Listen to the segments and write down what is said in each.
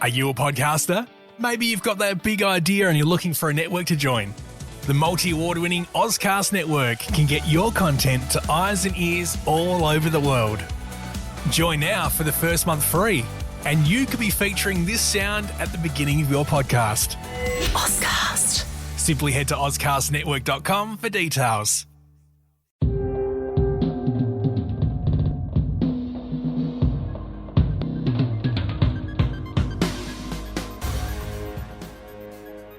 Are you a podcaster? Maybe you've got that big idea and you're looking for a network to join. The multi-award-winning Ozcast Network can get your content to eyes and ears all over the world. Join now for the first month free, and you could be featuring this sound at the beginning of your podcast. Ozcast. Simply head to ozcastnetwork.com for details.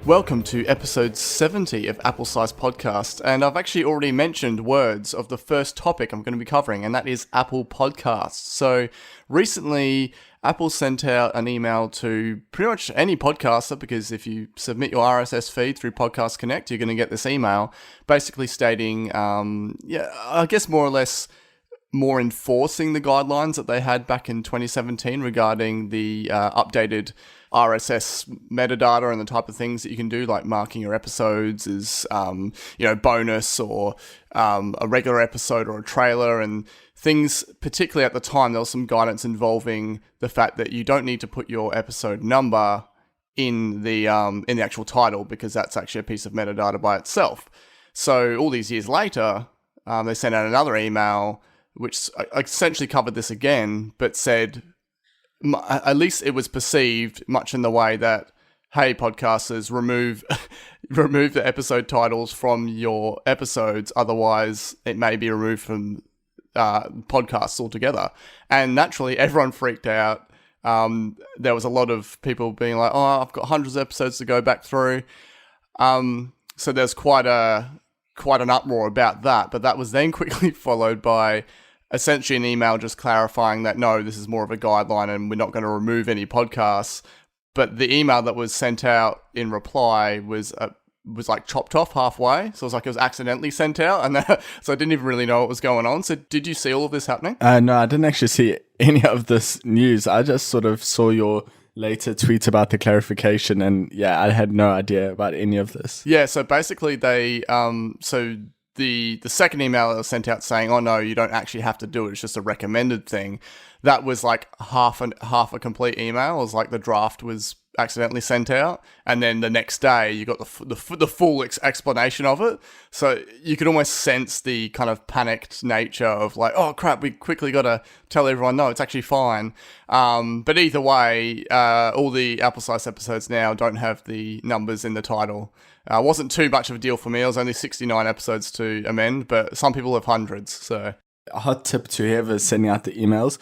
Welcome to episode 70 of Apple Size Podcast, and I've actually already mentioned words of the first topic I'm going to be covering, and that is Apple Podcasts. So recently, Apple sent out an email to pretty much any podcaster, because if you submit your RSS feed through Podcast Connect, you're going to get this email basically stating, I guess more or less more enforcing the guidelines that they had back in 2017 regarding the updated RSS metadata and the type of things that you can do, like marking your episodes as, bonus or a regular episode or a trailer, and things. Particularly at the time, there was some guidance involving the fact that you don't need to put your episode number in the actual title, because that's actually a piece of metadata by itself. So all these years later, they sent out another email which essentially covered this again, but said, at least it was perceived much in the way that, hey, podcasters, remove the episode titles from your episodes, otherwise it may be removed from podcasts altogether. And naturally, everyone freaked out. There was a lot of people being like, oh, I've got hundreds of episodes to go back through. So there's quite an uproar about that, but that was then quickly followed by essentially an email just clarifying that, no, this is more of a guideline and we're not going to remove any podcasts. But the email that was sent out in reply was like chopped off halfway. So it was like it was accidentally sent out. And so I didn't even really know what was going on. So did you see all of this happening? No, I didn't actually see any of this news. I just sort of saw your later tweet about the clarification, and yeah, I had no idea about any of this. Yeah, so basically they, the second email that was sent out saying, oh no, you don't actually have to do it, it's just a recommended thing, that was like half a complete email. It was like the draft was accidentally sent out, and then the next day you got the full explanation of it. So you could almost sense the kind of panicked nature of like, oh crap, we quickly got to tell everyone, no, it's actually fine. But either way, all the Apple Size episodes now don't have the numbers in the title. Wasn't too much of a deal for me. It was only 69 episodes to amend, but some people have hundreds. So a hot tip to whoever's sending out the emails: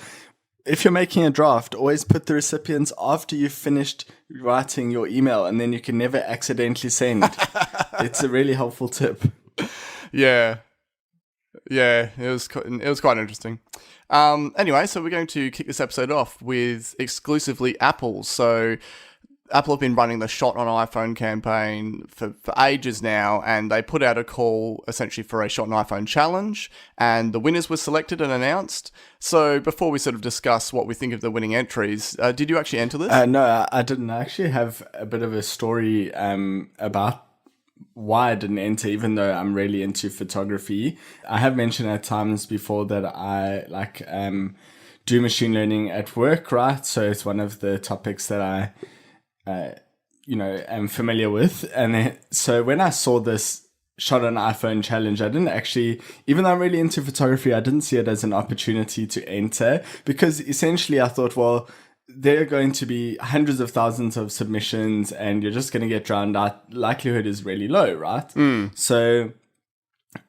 if you're making a draft, always put the recipients after you've finished writing your email, and then you can never accidentally send. It's a really helpful tip. Yeah, it was quite interesting. Anyway, so we're going to kick this episode off with exclusively Apple. So Apple have been running the Shot on iPhone campaign for ages now, and they put out a call essentially for a Shot on iPhone challenge, and the winners were selected and announced. So before we sort of discuss what we think of the winning entries, did you actually enter this? No, I didn't. I actually have a bit of a story about why I didn't enter, even though I'm really into photography. I have mentioned at times before that I do machine learning at work, right? So it's one of the topics that I am familiar with. And so when I saw this Shot on iPhone challenge, I didn't actually, even though I'm really into photography, I didn't see it as an opportunity to enter, because essentially I thought, well, there are going to be hundreds of thousands of submissions and you're just going to get drowned out. Likelihood is really low, right? So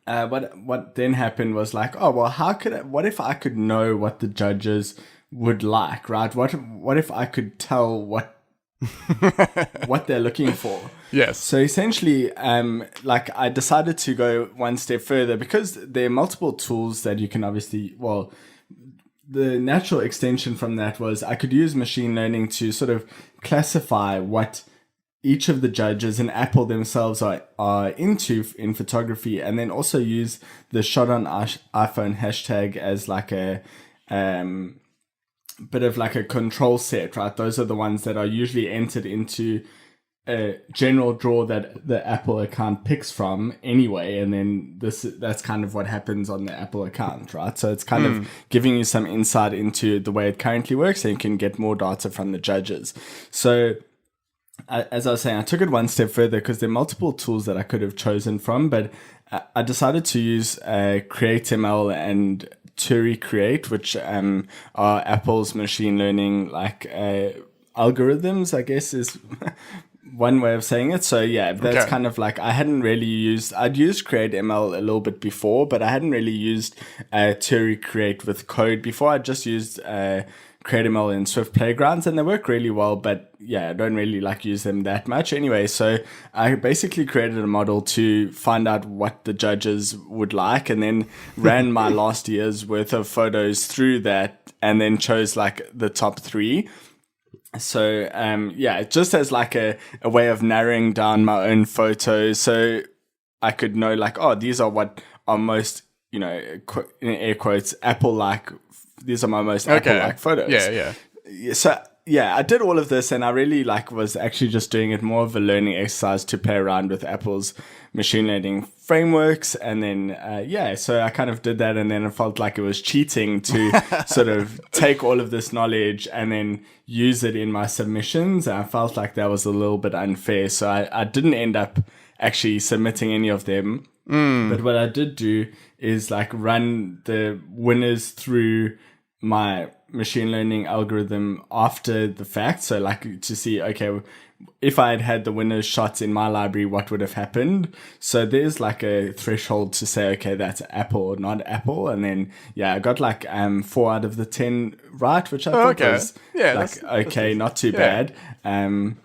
what then happened was like, oh, well, what if I could know what the judges would like, right? What if I could tell what they're looking for? Yes. So essentially, I decided to go one step further, because there are multiple tools that you can obviously, the natural extension from that was I could use machine learning to sort of classify what each of the judges and Apple themselves are into in photography, and then also use the Shot on iPhone hashtag as like a bit of like a control set, right? Those are the ones that are usually entered into a general draw that the Apple account picks from anyway, and then that's kind of what happens on the Apple account, right? So it's kind of giving you some insight into the way it currently works, and you can get more data from the judges. So as I was saying, I took it one step further because there are multiple tools that I could have chosen from, but I decided to use CreateML and Turi Create, which are Apple's machine learning algorithms, I guess is one way of saying it. So yeah, that's kind of like, I'd used CreateML a little bit before, but I hadn't really used Turi Create with code before. I just used CreateML in Swift Playgrounds, and they work really well, but yeah, I don't really use them that much anyway. So I basically created a model to find out what the judges would like, and then ran my last year's worth of photos through that, and then chose the top 3. So just as a way of narrowing down my own photos, so I could know these are what are most, in air quotes, Apple-like. These are my most Apple-like photos. Yeah. So I did all of this, and I really was actually just doing it more of a learning exercise to play around with Apple's machine learning frameworks. And then, so I kind of did that, and then it felt like it was cheating to sort of take all of this knowledge and then use it in my submissions. And I felt like that was a little bit unfair. So I didn't end up actually submitting any of them. But what I did do is run the winners through my machine learning algorithm after the fact. So to see, okay, if I had had the winner's shots in my library, what would have happened? So there's a threshold to say, okay, that's Apple or not Apple. And then, I got 4 out of the 10 right, which I thought was that's not too bad.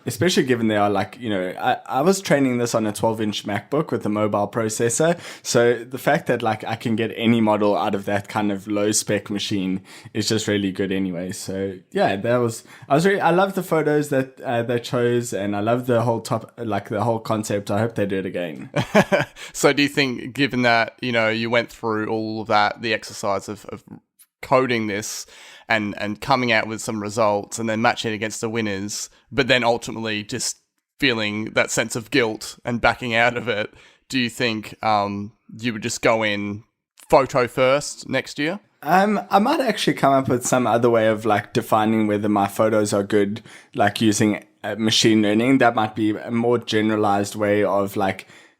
Especially given they are I was training this on a 12-inch MacBook with a mobile processor. So the fact that I can get any model out of that kind of low spec machine is just really good anyway. So I love the photos that they chose, and I love the whole the whole concept. I hope they do it again. So do you think, given that, you went through all of that, the exercise of coding this and coming out with some results and then matching it against the winners, but then ultimately just feeling that sense of guilt and backing out of it, do you think you would just go in photo first next year? I might actually come up with some other way of defining whether my photos are good, using machine learning. That might be a more generalized way of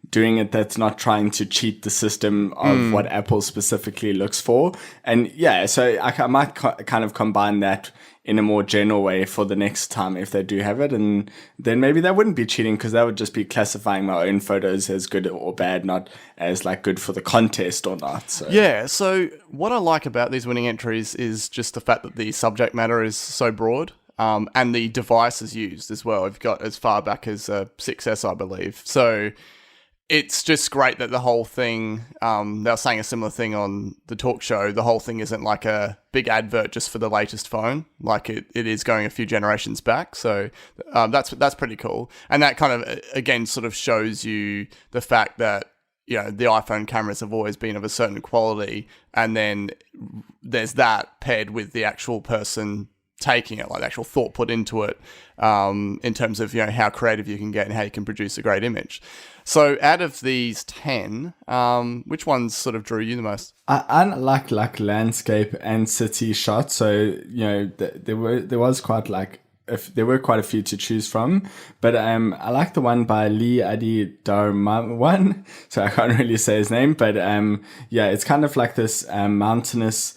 doing it that's not trying to cheat the system of what Apple specifically looks for. And so I might kind of combine that in a more general way for the next time if they do have it. And then maybe that wouldn't be cheating, because that would just be classifying my own photos as good or bad, not as good for the contest or not. So. Yeah, so what I like about these winning entries is just the fact that the subject matter is so broad. And the device is used as well. We've got as far back as 6S, I believe. So it's just great that the whole thing, they were saying a similar thing on the talk show, the whole thing isn't a big advert just for the latest phone. It is going a few generations back. So that's pretty cool. And that kind of, again, sort of shows you the fact that, the iPhone cameras have always been of a certain quality. And then there's that paired with the actual person taking it, the actual thought put into it, in terms of how creative you can get and how you can produce a great image. So out of these 10, which ones sort of drew you the most? I like landscape and city shots. So there was quite there were quite a few to choose from, but I like the one by Lee Adi Darmawan. So I can't really say his name, but it's kind of this mountainous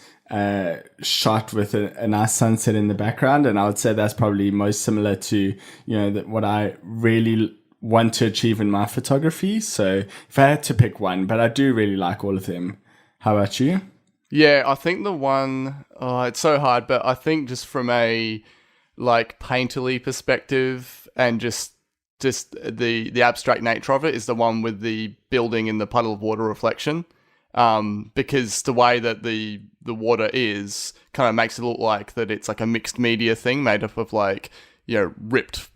shot with a nice sunset in the background, and I would say that's probably most similar to what I really want to achieve in my photography. So if I had to pick one, but I do really like all of them. How about you? Yeah, I think the one, it's so hard, but I think just from a painterly perspective and just the abstract nature of it is the one with the building in the puddle of water reflection. Because the way that the water is kind of makes it look like that it's a mixed media thing made up of ripped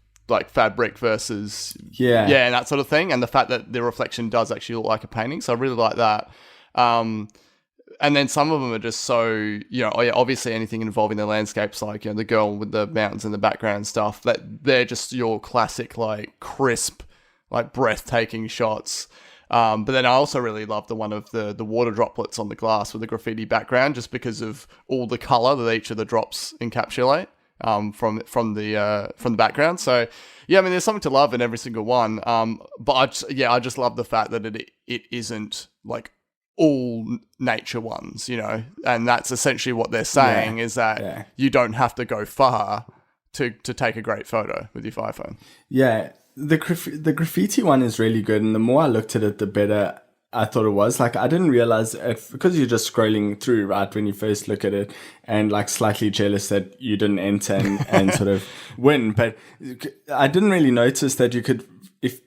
fabric versus and that sort of thing, and the fact that the reflection does actually look like a painting. So I really like that. and then some of them are just so, obviously anything involving the landscapes, like, the girl with the mountains in the background and stuff, that they're just your classic, like, crisp, like, breathtaking shots. But then I also really love the one of the water droplets on the glass with the graffiti background, just because of all the color that each of the drops encapsulate from the background. So yeah, I mean, there's something to love in every single one. But I just love the fact that it isn't like all nature ones, and that's essentially what they're saying, is that you don't have to go far to take a great photo with your iPhone. Yeah. The graffiti one is really good, and the more I looked at it, the better I thought it was. Like, I didn't realize because you're just scrolling through, right, when you first look at it, and like slightly jealous that you didn't enter and sort of win. But I didn't really notice that you could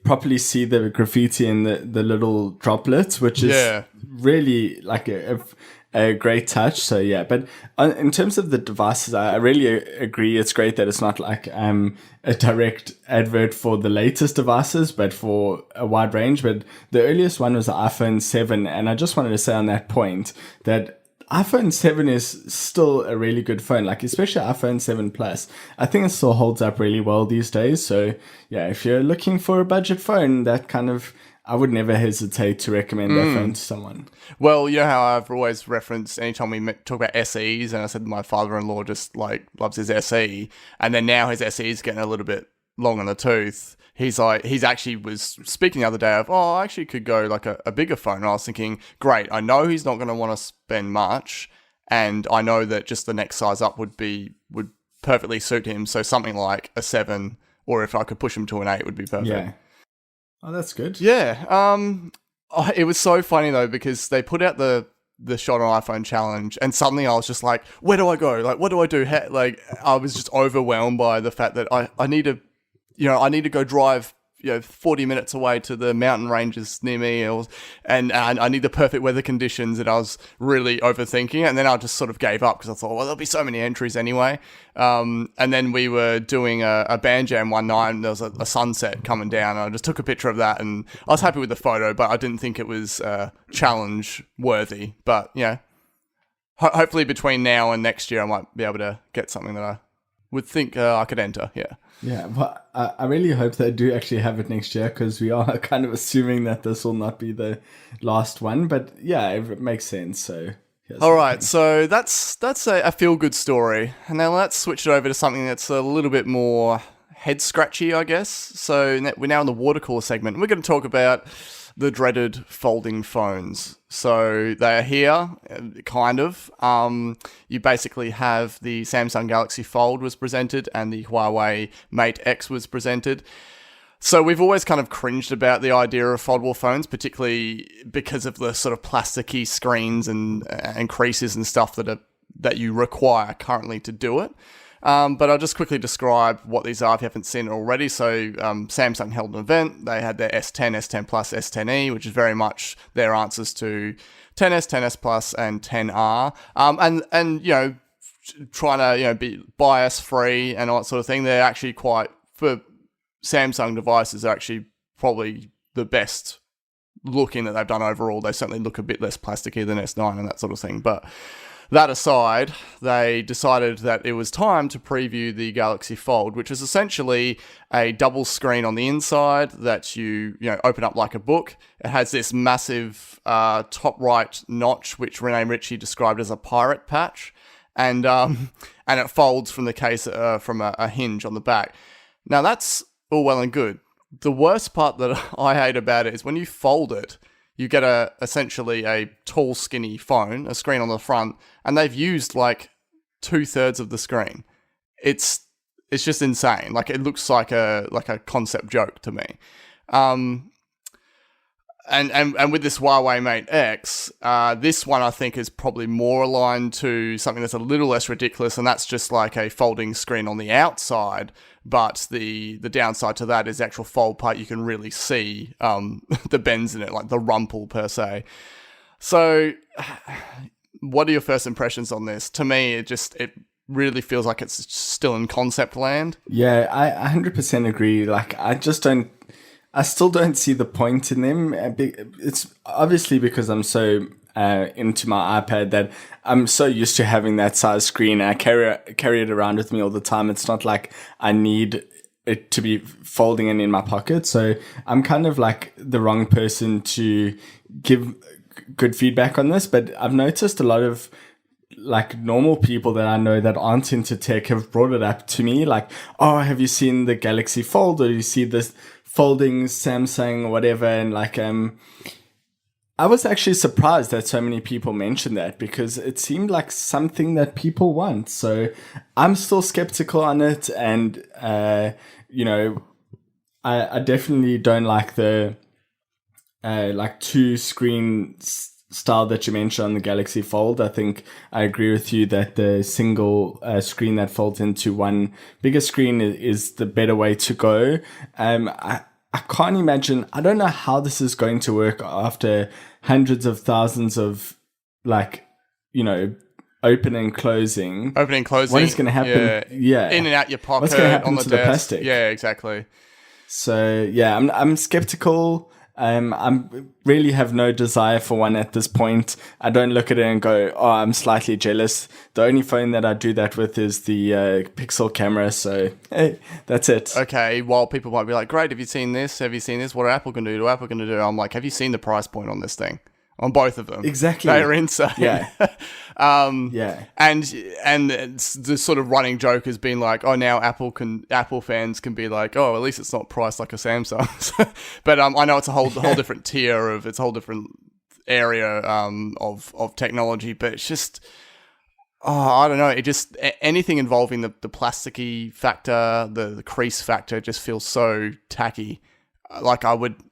properly see the graffiti in the little droplets, which is really like a great touch. So yeah, but in terms of the devices, I really agree. It's great that it's not like a direct advert for the latest devices, but for a wide range. But the earliest one was the iPhone 7, and I just wanted to say on that point that iPhone 7 is still a really good phone, like especially iPhone 7 Plus. I think it still holds up really well these days. So yeah, if you're looking for a budget phone, I would never hesitate to recommend that phone to someone. Well, you know how I've always referenced anytime we talk about SEs, and I said my father-in-law just like loves his SE, and then now his SE is getting a little bit long on the tooth. He's actually was speaking the other day of, I actually could go like a bigger phone. And I was thinking, great, I know he's not going to want to spend much, and I know that just the next size up would perfectly suit him. So something like a 7, or if I could push him to an 8 would be perfect. Yeah. Oh, that's good. Yeah. It was so funny though, because they put out the shot on iPhone challenge, and suddenly I was just like, where do I go? Like, what do I do? Like, I was just overwhelmed by the fact that I need to, I need to go drive, 40 minutes away to the mountain ranges near me, and I need the perfect weather conditions, and I was really overthinking it, and then I just sort of gave up because I thought, well, there'll be so many entries anyway. And then we were doing a band jam one night, and there was a sunset coming down, and I just took a picture of that, and I was happy with the photo, but I didn't think it was challenge worthy. But hopefully between now and next year, I might be able to get something that I would think I could enter. Yeah, but I really hope they do actually have it next year, because we are kind of assuming that this will not be the last one. But yeah, it makes sense. So all right, so that's a feel-good story. And now let's switch it over to something that's a little bit more head-scratchy, I guess. So we're now in the water cooler segment. We're going to talk about the dreaded folding phones. So they are here, kind of. You basically have the Samsung Galaxy Fold was presented, and the Huawei Mate X was presented. So we've always kind of cringed about the idea of foldable phones, particularly because of the sort of plasticky screens and creases and stuff that you require currently to do it. But I'll just quickly describe what these are if you haven't seen it already. So Samsung held an event. They had their S10, S10 Plus, S10e, which is very much their answers to 10s, 10s Plus, and 10R. And trying to be bias free and all that sort of thing. They're actually quite, for Samsung devices, are actually probably the best looking that they've done overall. They certainly look a bit less plasticky than S9 and that sort of thing. But that aside, they decided that it was time to preview the Galaxy Fold, which is essentially a double screen on the inside that you open up like a book. It has this massive top right notch, which Rene Ritchie described as a pirate patch, and it folds from the case from a hinge on the back. Now that's all well and good. The worst part that I hate about it is when you fold it, you get essentially a tall, skinny phone, a screen on the front, and they've used like 2/3 of the screen. It's just insane. Like, it looks like a concept joke to me. And with this Huawei Mate X, this one I think is probably more aligned to something that's a little less ridiculous, and that's just like a folding screen on the outside. But the downside to that is the actual fold part. You can really see the bends in it, like the rumple per se. So, what are your first impressions on this? To me, it really feels like it's still in concept land. Yeah, I 100% agree. Like, I still don't see the point in them. It's obviously because I'm so into my iPad that I'm so used to having that size screen. I carry it around with me all the time. It's not like I need it to be folding in my pocket. So I'm kind of like the wrong person to give good feedback on this. But I've noticed a lot of like normal people that I know that aren't into tech have brought it up to me. Like, oh, have you seen the Galaxy Fold? Or you see this folding Samsung or whatever? And like, I was actually surprised that so many people mentioned that because it seemed like something that people want. So I'm still skeptical on it. And, you know, I definitely don't like the, like two screen style that you mentioned on the Galaxy Fold. I think I agree with you that the single screen that folds into one bigger screen is the better way to go. I can't imagine, I don't know how this is going to work after hundreds of thousands of like, you know, open and closing. Opening and closing. What is going to happen? Yeah. In and out your pocket. What's going to happen on the to desk. the plastic? Yeah, exactly. So yeah, I'm skeptical. I really have no desire for one at this point. I don't look at it and go, oh, I'm slightly jealous. The only phone that I do that with is the Pixel camera. So, hey, that's it. Okay, while people might be like, great, have you seen this? Have you seen this? What are Apple going to do? What Apple going to do? I'm like, have you seen the price point on this thing? On both of them. Exactly. They're insane. Yeah. Yeah. And it's the sort of running joke has been like, oh, now Apple fans can be like, oh, at least it's not priced like a Samsung. But I know it's a whole different tier of, it's a whole different area of technology, but it's just, I don't know. It just, anything involving the plasticky factor, the crease factor just feels so tacky. Like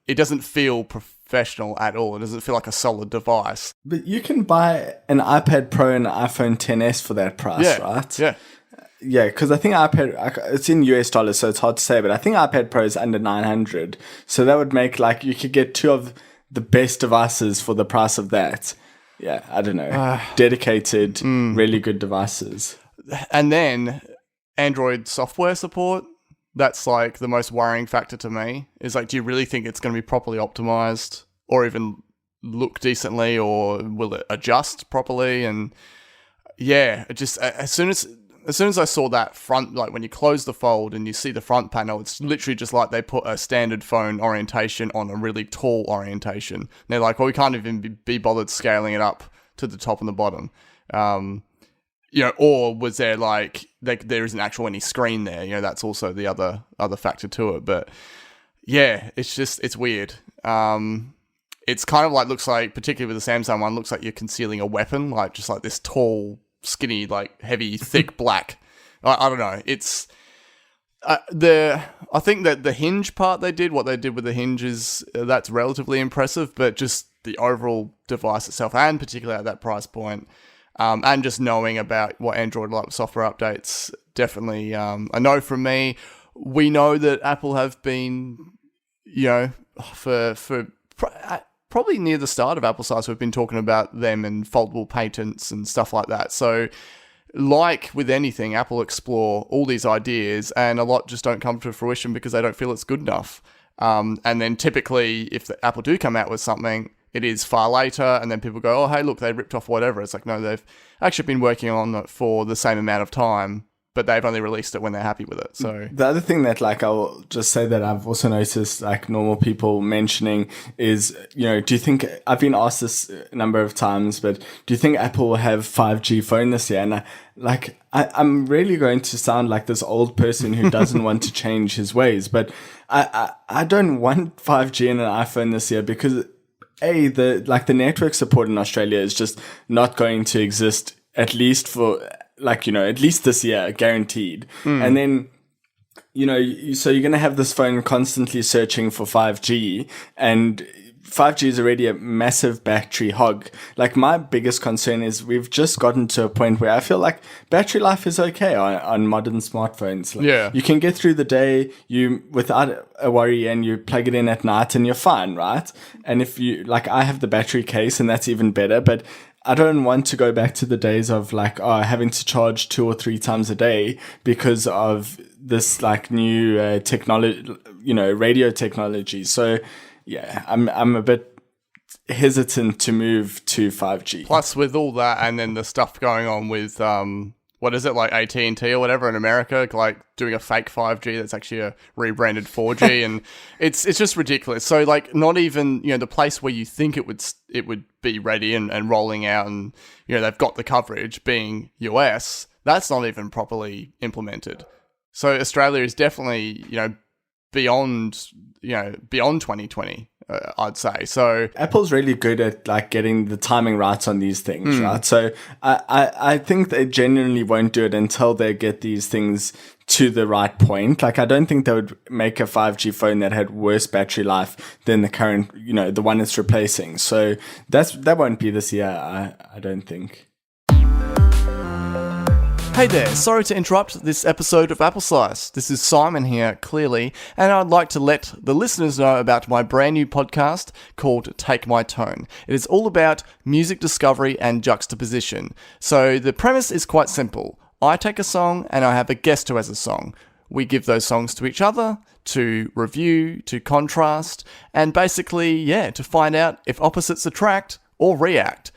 it doesn't feel professional at all. It doesn't feel like a solid device. But you can buy an iPad Pro and an iPhone XS for that price, right? Yeah. Yeah, because I think it's in US dollars, so it's hard to say, but I think iPad Pro is under 900. So that would make like you could get two of the best devices for the price of that. Yeah, I don't know. Dedicated, really good devices. And then Android software support. That's like the most worrying factor to me is like, do you really think it's going to be properly optimized or even look decently, or will it adjust properly? And yeah, it just, as soon as I saw that front, like when you close the fold and you see the front panel, it's literally just like they put a standard phone orientation on a really tall orientation. And they're like, well, we can't even be bothered scaling it up to the top and the bottom. You know, or was there like there isn't actual any screen there? You know, that's also the other factor to it. But yeah, it's weird. It's kind of like, looks like, particularly with the Samsung one, looks like you're concealing a weapon, like just like this tall, skinny, like heavy, thick black. I don't know. It's I think that the hinge part what they did with the hinges, that's relatively impressive. But just the overall device itself, and particularly at that price point. And just knowing about what Android software updates, definitely a no from me. We know that Apple have been, you know, for probably near the start of Apple Size, we've been talking about them and foldable patents and stuff like that. So like with anything, Apple explore all these ideas and a lot just don't come to fruition because they don't feel it's good enough. And then typically if Apple do come out with something, it is far later, and then people go, oh, hey, look, they ripped off whatever. It's like, no, they've actually been working on it for the same amount of time, but they've only released it when they're happy with it. So the other thing that, like, I'll just say that I've also noticed, like, normal people mentioning is, you know, do you think, I've been asked this a number of times, but do you think Apple will have 5G phone this year? And I'm really going to sound like this old person who doesn't want to change his ways, but I don't want 5G in an iPhone this year because the network support in Australia is just not going to exist, at least for, like, you know, at least this year, guaranteed. And then, you know, so you're going to have this phone constantly searching for 5G, and 5G is already a massive battery hog. Like, my biggest concern is we've just gotten to a point where I feel like battery life is okay on modern smartphones. Like, you can get through the day without a worry, and you plug it in at night and you're fine, right? And if you, like, I have the battery case and that's even better, but I don't want to go back to the days of like, having to charge 2 or 3 times a day because of this like new technology, you know, radio technology. So yeah, I'm a bit hesitant to move to 5G. Plus, with all that, and then the stuff going on with what is it, like AT&T or whatever in America, like doing a fake 5G that's actually a rebranded 4G, and it's just ridiculous. So like, not even the place where you think it would be ready and rolling out, and they've got the coverage, being US, that's not even properly implemented. So Australia is definitely beyond 2020. I'd say. So Apple's really good at like getting the timing right on these things, right? So I think they genuinely won't do it until they get these things to the right point. Like, I don't think they would make a 5G phone that had worse battery life than the current, the one it's replacing. So that won't be this year, I don't think. Hey there, sorry to interrupt this episode of Apple Slice. This is Simon here, clearly, and I'd like to let the listeners know about my brand new podcast called Take My Tone. It is all about music discovery and juxtaposition. So the premise is quite simple. I take a song and I have a guest who has a song. We give those songs to each other to review, to contrast, and basically, to find out if opposites attract or react.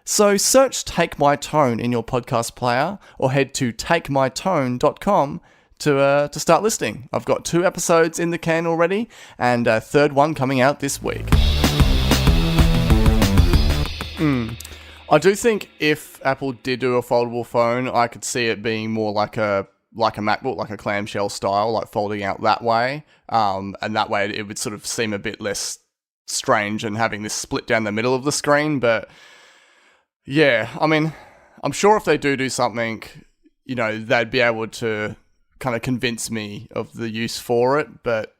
So search Take My Tone in your podcast player or head to takemytone.com to start listening. I've got 2 episodes in the can already and a third one coming out this week. I do think if Apple did do a foldable phone, I could see it being more like a MacBook, like a clamshell style, like folding out that way. And that way it would sort of seem a bit less strange and having this split down the middle of the screen, but yeah, I mean, I'm sure if they do something, they'd be able to kind of convince me of the use for it. But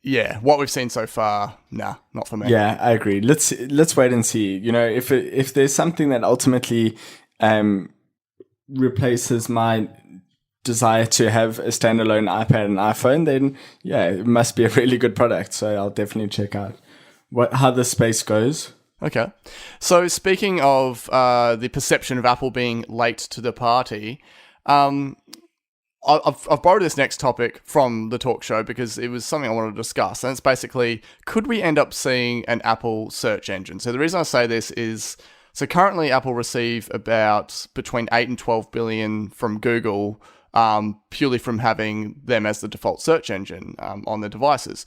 yeah, what we've seen so far, nah, not for me. Yeah, I agree. Let's wait and see. If there's something that ultimately replaces my desire to have a standalone iPad and iPhone, then yeah, it must be a really good product. So I'll definitely check out how the space goes. Okay. So speaking of the perception of Apple being late to the party, I've borrowed this next topic from the talk show because it was something I wanted to discuss. And it's basically, could we end up seeing an Apple search engine? So the reason I say this is, so currently Apple receive about between 8 and 12 billion from Google, purely from having them as the default search engine on their devices.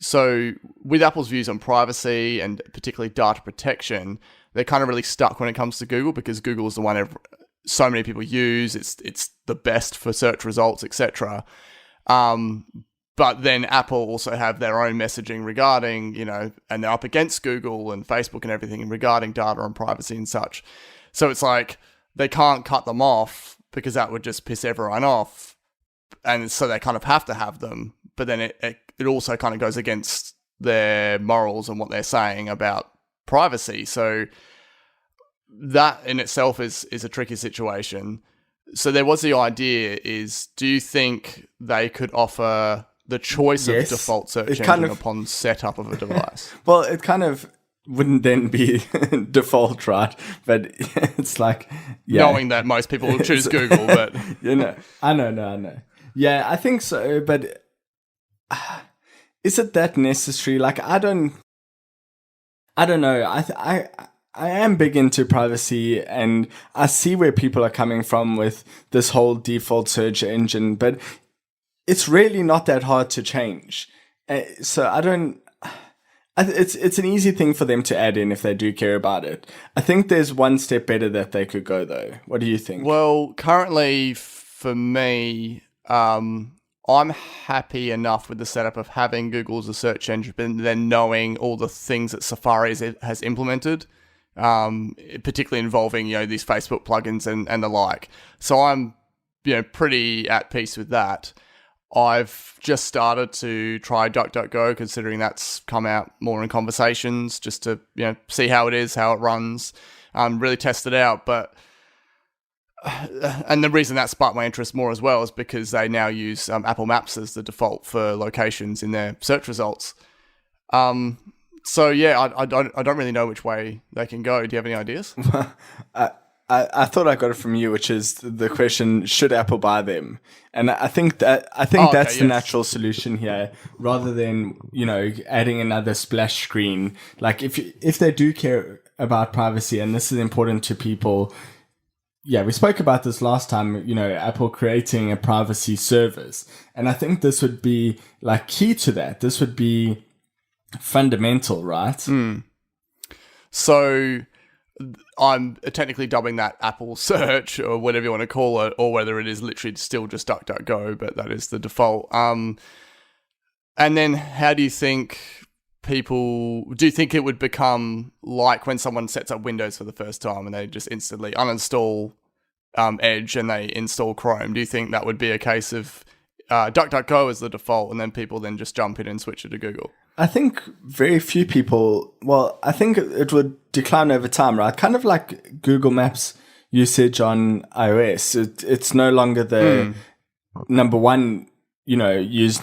So with Apple's views on privacy and particularly data protection, they're kind of really stuck when it comes to Google because Google is the one so many people use. It's the best for search results, etc. But then Apple also have their own messaging regarding, and they're up against Google and Facebook and everything regarding data and privacy and such. So it's like they can't cut them off because that would just piss everyone off. And so they kind of have to have them. But then it also kind of goes against their morals and what they're saying about privacy. So that in itself is a tricky situation. So there was the idea is, do you think they could offer the choice of default search engine upon setup of a device? Well, it kind of wouldn't then be default, right? But it's like... knowing that most people will choose Google, but... I know. Yeah, I think so, but... is it that necessary? Like, I don't know. I am big into privacy, and I see where people are coming from with this whole default search engine, but it's really not that hard to change. So I don't. It's an easy thing for them to add in if they do care about it. I think there's one step better that they could go, though. What do you think? Well, currently for me, I'm happy enough with the setup of having Google as a search engine, but then knowing all the things that Safari has implemented, particularly involving, these Facebook plugins and the like. So I'm, pretty at peace with that. I've just started to try DuckDuckGo, considering that's come out more in conversations, just to, see how it is, how it runs, really test it out. But and the reason that sparked my interest more as well is because they now use Apple Maps as the default for locations in their search results. So yeah, I don't really know which way they can go. Do you have any ideas? I thought I got it from you, which is the question: should Apple buy them? And I think that's the yes. natural solution here, rather than adding another splash screen. Like if they do care about privacy, and this is important to people. Yeah, we spoke about this last time, Apple creating a privacy service. And I think this would be like key to that. This would be fundamental, right? So I'm technically dubbing that Apple search or whatever you want to call it, or whether it is literally still just DuckDuckGo, but that is the default. And then how do you think do you think it would become like when someone sets up Windows for the first time and they just instantly uninstall Edge and they install Chrome? Do you think that would be a case of DuckDuckGo as the default and then people then just jump in and switch it to Google? I think very few people, I think it would decline over time, right? Kind of like Google Maps usage on iOS. It's no longer the number one, used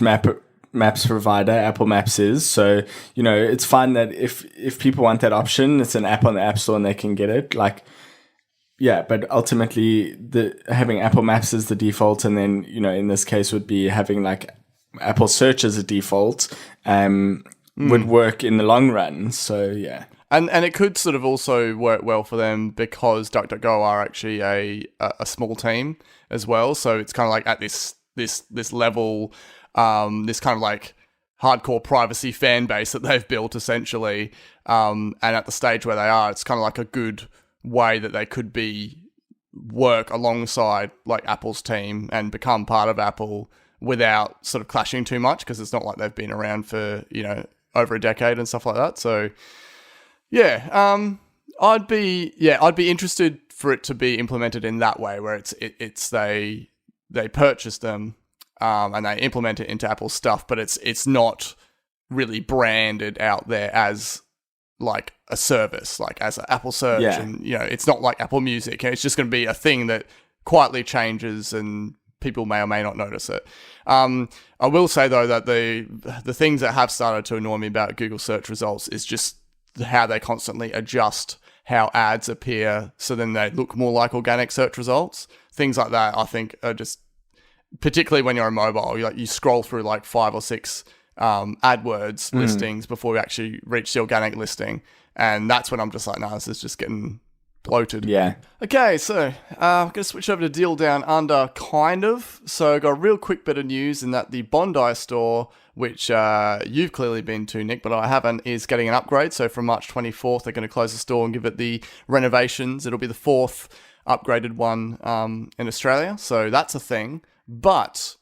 maps provider. Apple Maps is. So, it's fine that if people want that option, it's an app on the App Store and they can get it. But ultimately having Apple Maps as the default, and then, in this case would be having like Apple Search as a default, would work in the long run. So, yeah. And it could sort of also work well for them because DuckDuckGo are actually a small team as well. So it's kind of like at this level, this kind of like hardcore privacy fan base that they've built essentially. And at the stage where they are, it's kind of like a good way that they could work alongside like Apple's team and become part of Apple without sort of clashing too much, because it's not like they've been around for, over a decade and stuff like that. So yeah, I'd be interested for it to be implemented in that way, where they purchase them and they implement it into Apple stuff, but it's not really branded out there as like a service, like as an Apple Search, and it's not like Apple Music. It's just going to be a thing that quietly changes and people may or may not notice it. I will say though that the things that have started to annoy me about Google search results is just how they constantly adjust how ads appear, so then they look more like organic search results. Things like that, I think, are just, particularly when you're on mobile, you scroll through like 5 or 6 AdWords listings before you actually reach the organic listing, and that's when I'm just like, no, this is just getting bloated. Yeah. Okay, so I'm going to switch over to Deal Down Under, kind of. So I got a real quick bit of news in that the Bondi store, which you've clearly been to, Nick, but I haven't, is getting an upgrade. So from March 24th, they're going to close the store and give it the renovations. It'll be the 4th upgraded one in Australia. So that's a thing. But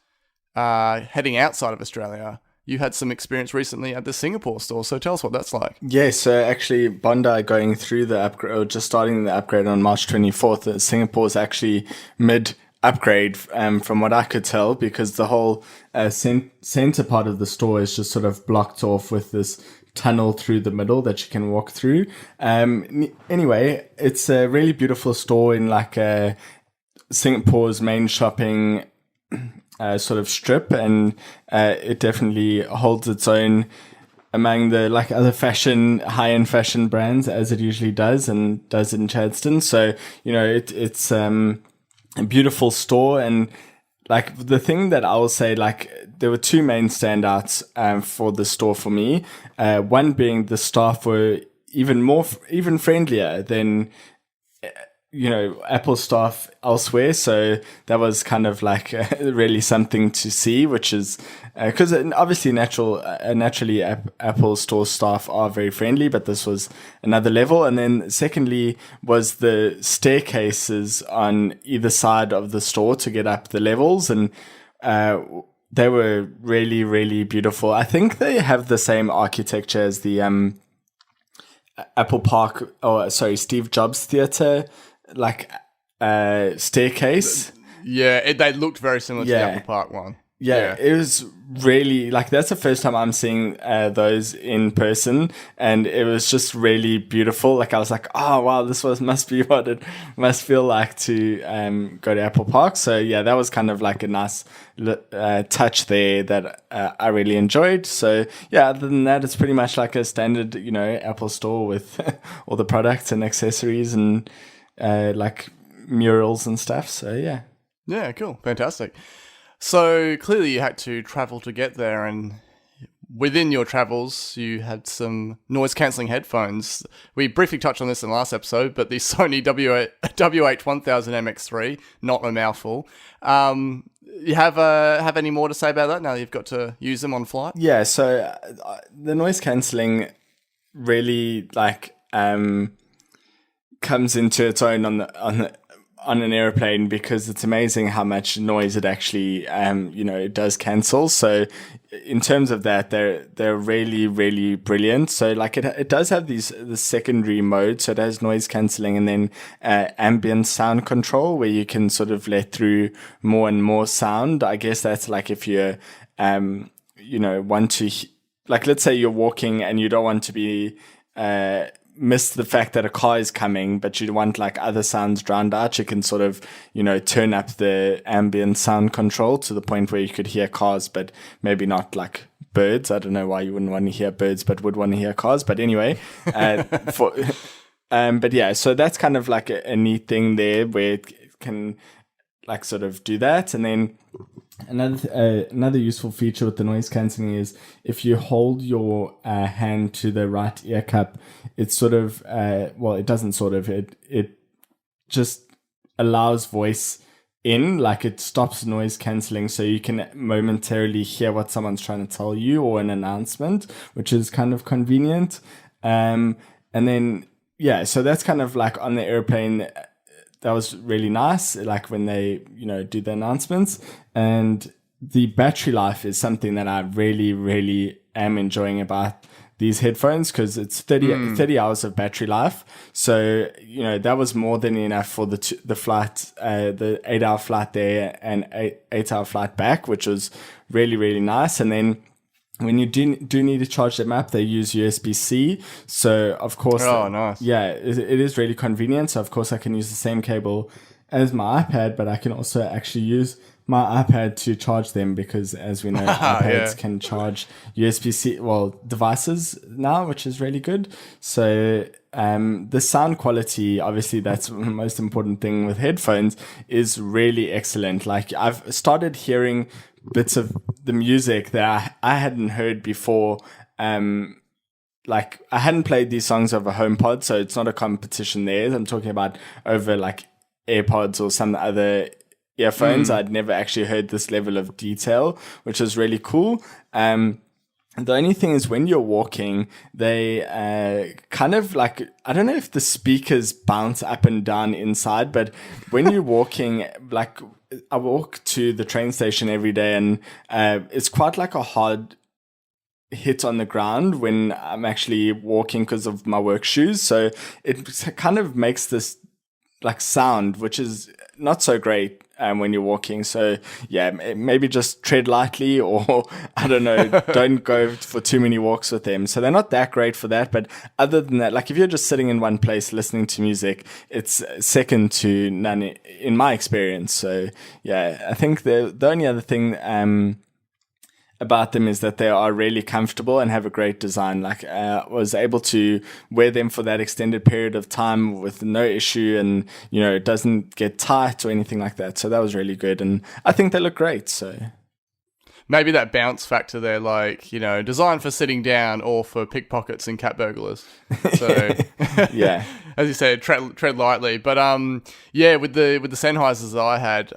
heading outside of Australia, you had some experience recently at the Singapore store. So tell us what that's like. Yeah, so actually Bondi going through the upgrade, or just starting the upgrade on March 24th. Singapore is actually mid-upgrade from what I could tell, because the whole center part of the store is just sort of blocked off with this tunnel through the middle that you can walk through. Anyway, it's a really beautiful store in like Singapore's main shopping sort of strip, and it definitely holds its own among the like other high-end fashion brands, as it usually does, and does in Chadstone. So it's a beautiful store, and like the thing that I will say, like there were 2 main standouts for the store for me. One being the staff were even friendlier than Apple staff elsewhere. So that was kind of like really something to see, which is because obviously naturally Apple store staff are very friendly, but this was another level. And then secondly was the staircases on either side of the store to get up the levels, and they were really, really beautiful. I think they have the same architecture as the Steve Jobs Theatre, like staircase. Yeah, they looked very similar to the Apple Park one. Yeah, it was really like, that's the first time I'm seeing those in person, and it was just really beautiful. Like I was like, oh wow, must be what it must feel like to go to Apple Park. So yeah, that was kind of like a nice touch there that I really enjoyed. So yeah, other than that, it's pretty much like a standard Apple store with all the products and accessories and like murals and stuff. So yeah. Yeah, cool. Fantastic. So clearly you had to travel to get there, and within your travels, you had some noise-cancelling headphones. We briefly touched on this in the last episode, but the Sony WH-1000 MX3, not a mouthful. You have any more to say about that now that you've got to use them on flight? Yeah, so the noise cancelling really comes into its own on an airplane, because it's amazing how much noise it actually it does cancel. So in terms of that, they're really, really brilliant. So like it does have the secondary mode. So it has noise cancelling and then ambient sound control, where you can sort of let through more and more sound. I guess that's like if you're want to, like, let's say you're walking and you don't want to be miss the fact that a car is coming, but you want like other sounds drowned out, you can sort of, turn up the ambient sound control to the point where you could hear cars, but maybe not like birds. I don't know why you wouldn't want to hear birds, but would want to hear cars. But anyway, but yeah, so that's kind of like a neat thing there, where it can like sort of do that. And then another useful feature with the noise cancelling is if you hold your hand to the right ear cup, it's sort of it doesn't sort of, it just allows voice in, like it stops noise cancelling, so you can momentarily hear what someone's trying to tell you or an announcement, which is kind of convenient. And then so that's kind of like on the airplane. That was really nice, like when they, do the announcements. And the battery life is something that I really, really am enjoying about these headphones, because it's 30 hours of battery life. So, that was more than enough for the flight, the 8-hour flight there and 8-hour flight back, which was really, really nice. And then when you do need to charge them up, they use USB-C. So, of course... Oh, nice. Yeah, it is really convenient. So, of course, I can use the same cable as my iPad, but I can also actually use my iPad to charge them, because, as we know, iPads can charge USB-C, devices now, which is really good. So, the sound quality, obviously, that's the most important thing with headphones, is really excellent. Like, I've started hearing bits of the music that I hadn't heard before. Like, I hadn't played these songs over HomePod, so it's not a competition there. I'm talking about over like AirPods or some other earphones. I'd never actually heard this level of detail, which is really cool. The only thing is, when you're walking, they kind of like, I don't know if the speakers bounce up and down inside, but when you're walking, like, I walk to the train station every day, and it's quite like a hard hit on the ground when I'm actually walking because of my work shoes. So it kind of makes this like sound, which is not so great when you're walking. So yeah, maybe just tread lightly, or I don't know, don't go for too many walks with them. So they're not that great for that. But other than that, like if you're just sitting in one place listening to music, it's second to none in my experience. So yeah, I think the only other thing about them is that they are really comfortable and have a great design. Like was able to wear them for that extended period of time with no issue, and it doesn't get tight or anything like that. So that was really good, and I think they look great. So maybe that bounce factor there, like, designed for sitting down or for pickpockets and cat burglars. So yeah, as you said, tread lightly. But yeah, with the Sennheisers that I had,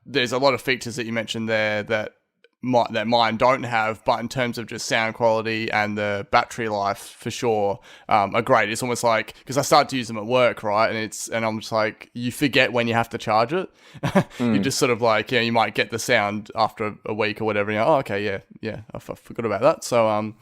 there's a lot of features that you mentioned there that mine don't have, but in terms of just sound quality and the battery life, for sure, are great. It's almost like, because I started to use them at work, right, and I'm just like, you forget when you have to charge it. You just sort of like, you might get the sound after a week or whatever, and you're like, oh, okay, yeah, I forgot about that. So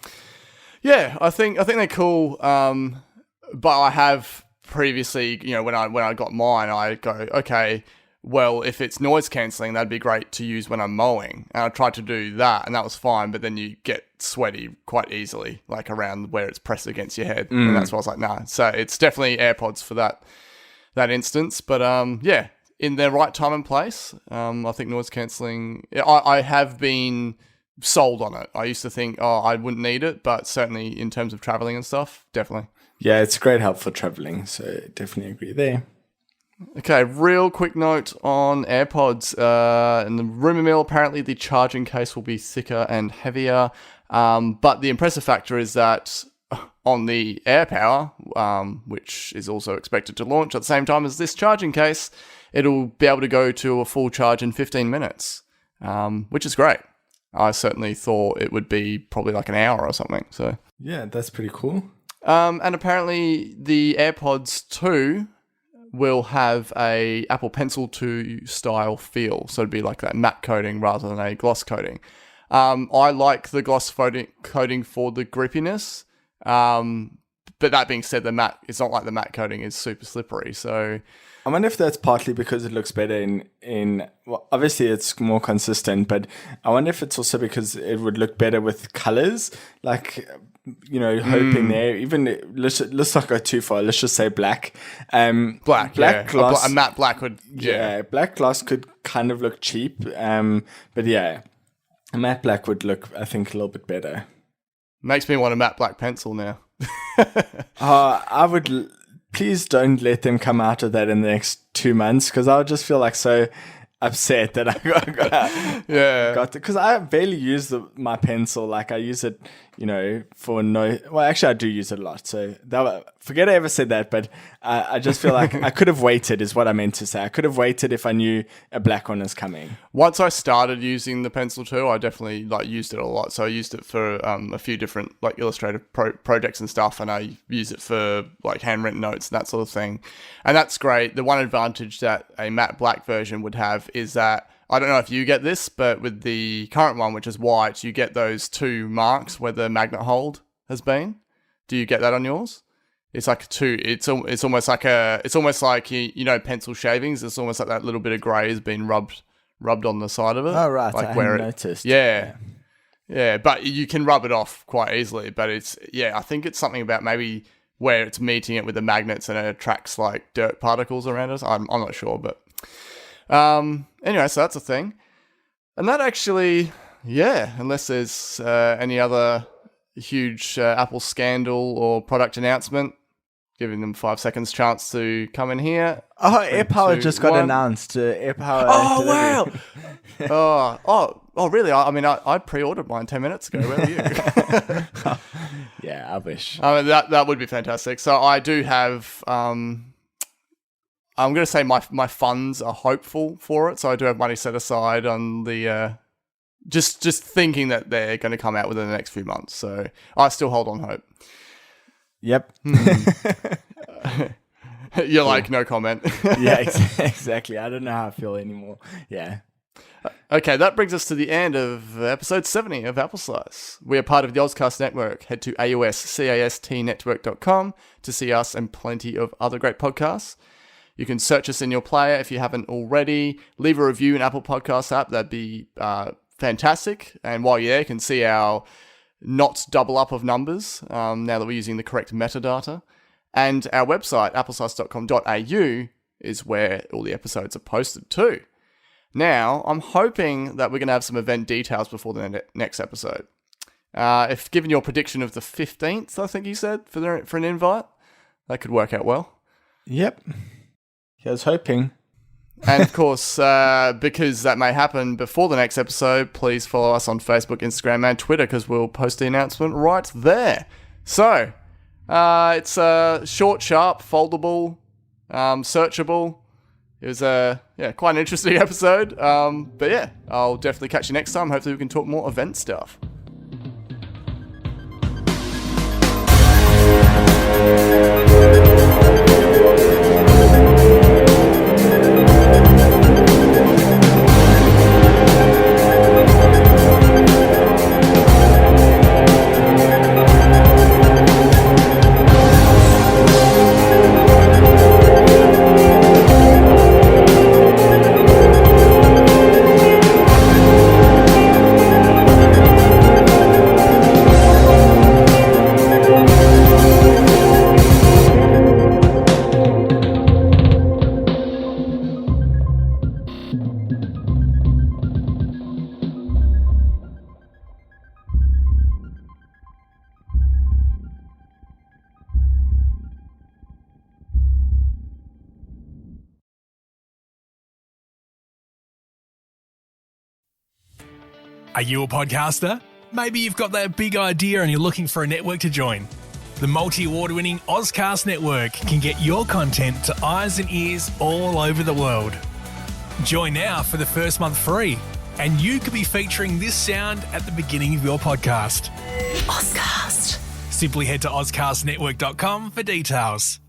yeah, I think they're cool, but I have previously, when I got mine, I go, okay, well, if it's noise cancelling, that'd be great to use when I'm mowing. And I tried to do that, and that was fine, but then you get sweaty quite easily, like around where it's pressed against your head. And that's why I was like, nah. So it's definitely AirPods for that instance. But yeah, in their right time and place, I think noise cancelling... I have been sold on it. I used to think, I wouldn't need it, but certainly in terms of traveling and stuff, definitely. Yeah, it's a great help for traveling, so definitely agree there. Okay, real quick note on AirPods. In the rumour mill, apparently the charging case will be thicker and heavier, but the impressive factor is that on the AirPower, which is also expected to launch at the same time as this charging case, it'll be able to go to a full charge in 15 minutes, which is great. I certainly thought it would be probably like an hour or something. So yeah, that's pretty cool. And apparently the AirPods 2 will have a Apple Pencil 2 style feel. So it'd be like that matte coating rather than a gloss coating. I like the gloss coating for the grippiness. But that being said, it's not like the matte coating is super slippery. So I wonder if that's partly because it looks better well, obviously it's more consistent, but I wonder if it's also because it would look better with colors, like, hoping there, even let's not go too far. Let's just say black. Black gloss. A matte black would, black gloss could kind of look cheap. But yeah, a matte black would look, I think, a little bit better. Makes me want a matte black pencil now. I would. Please don't let them come out of that in the next 2 months, because I would just feel like so upset that I got because I barely use my pencil. Like I use it, for actually I do use it a lot. So forget I ever said that, but I just feel like I could have waited is what I meant to say. I could have waited if I knew a black one is coming. Once I started using the pencil too, I definitely used it a lot. So I used it for a few different illustrative projects and stuff, and I use it for handwritten notes and that sort of thing. And that's great. The one advantage that a matte black version would have is that, I don't know if you get this, but with the current one, which is white, you get those 2 marks where the magnet hold has been. Do you get that on yours? It's like it's almost like pencil shavings. It's almost like that little bit of grey has been rubbed on the side of it. Oh right, I hadn't noticed. Yeah, but you can rub it off quite easily. But I think it's something about maybe where it's meeting it with the magnets and it attracts like dirt particles around it. I'm not sure, but anyway, so that's a thing. And that actually, unless there's any other huge Apple scandal or product announcement, giving them 5 seconds chance to come in here. Oh, AirPower just got announced. AirPower. Oh, wow. Oh, really? I pre-ordered mine 10 minutes ago. Where were you? Yeah, I wish. That would be fantastic. So I do have, I'm going to say my funds are hopeful for it. So I do have money set aside on the, just thinking that they're going to come out within the next few months. So I still hold on hope. Yep. You're like, no comment. Yeah, exactly. I don't know how I feel anymore. Yeah. Okay, that brings us to the end of episode 70 of Apple Slice. We are part of the Ozcast Network. Head to auscastnetwork.com to see us and plenty of other great podcasts. You can search us in your player if you haven't already. Leave a review in Apple Podcasts app. That'd be fantastic. And while you're there, you can see our not double up of numbers now that we're using the correct metadata. And our website, appleslice.com.au, is where all the episodes are posted too. Now, I'm hoping that we're going to have some event details before the next episode. If given your prediction of the 15th, I think you said, for an invite, that could work out well. Yep. I was hoping. And of course, because that may happen before the next episode, please follow us on Facebook, Instagram, and Twitter, because we'll post the announcement right there. So, it's short, sharp, foldable, searchable. It was quite an interesting episode. But yeah, I'll definitely catch you next time. Hopefully we can talk more event stuff. Are you a podcaster? Maybe you've got that big idea and you're looking for a network to join. The multi-award-winning Ozcast Network can get your content to eyes and ears all over the world. Join now for the first month free, and you could be featuring this sound at the beginning of your podcast. Ozcast. Simply head to ozcastnetwork.com for details.